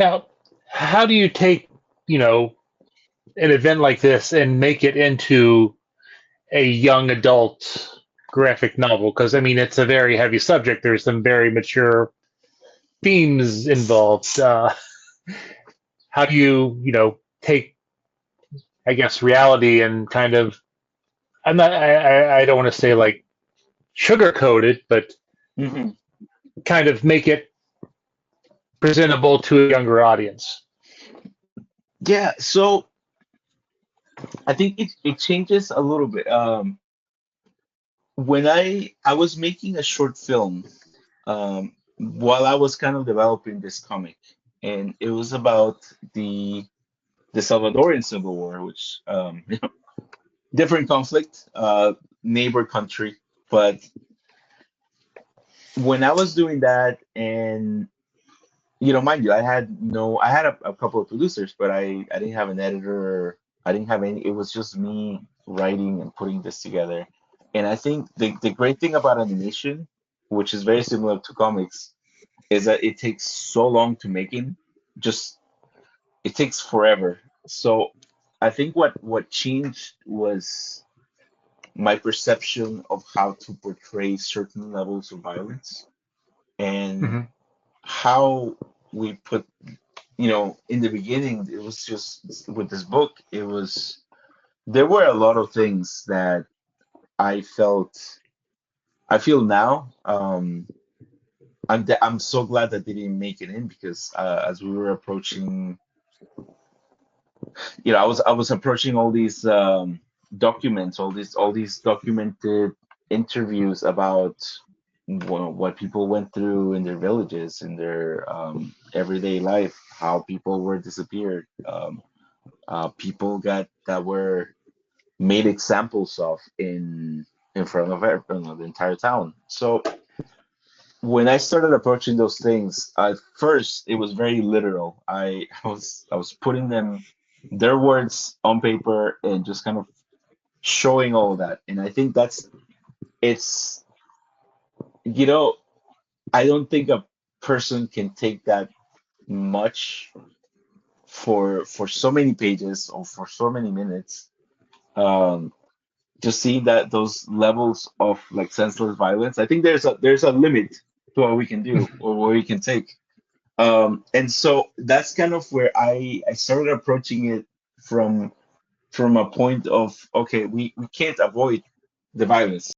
Now, how do you take, you know, an event like this and make it into a young adult graphic novel? Because I mean, it's a very heavy subject. There's some very mature themes involved. How do you, take, I guess, reality and kind of, I'm not, I don't want to say like sugarcoat it, but Hmm. kind of make it presentable to a younger audience. Yeah, so I think it changes a little bit. When I was making a short film, while I was kind of developing this comic, and it was about the Salvadorian Civil War, which different conflict, neighbor country. But when I was doing that, and mind you, I had a couple of producers, but I didn't have an editor. I didn't have any. It was just me writing and putting this together. And I think the great thing about animation, which is very similar to comics, is that it takes so long to make it. Just it takes forever. So I think what changed was my perception of how to portray certain levels of violence and Hmm. how we put, in the beginning, it was just with this book, there were a lot of things that I I feel now. I'm so glad that they didn't make it in because as we were approaching, I was approaching all these documents, all these documented interviews about what people went through in their villages, in their everyday life, how people were disappeared, people that were made examples of in front of the entire town. So when I started approaching those things, at first it was very literal. I was putting their words on paper and just kind of showing all of that. And I think it's you know I don't think a person can take that much for so many pages or for so many minutes. Um, just seeing that those levels of like senseless violence, I think there's a limit to what we can do or what we can take. And so that's kind of where I started approaching it from from a point of, okay, we can't avoid the violence.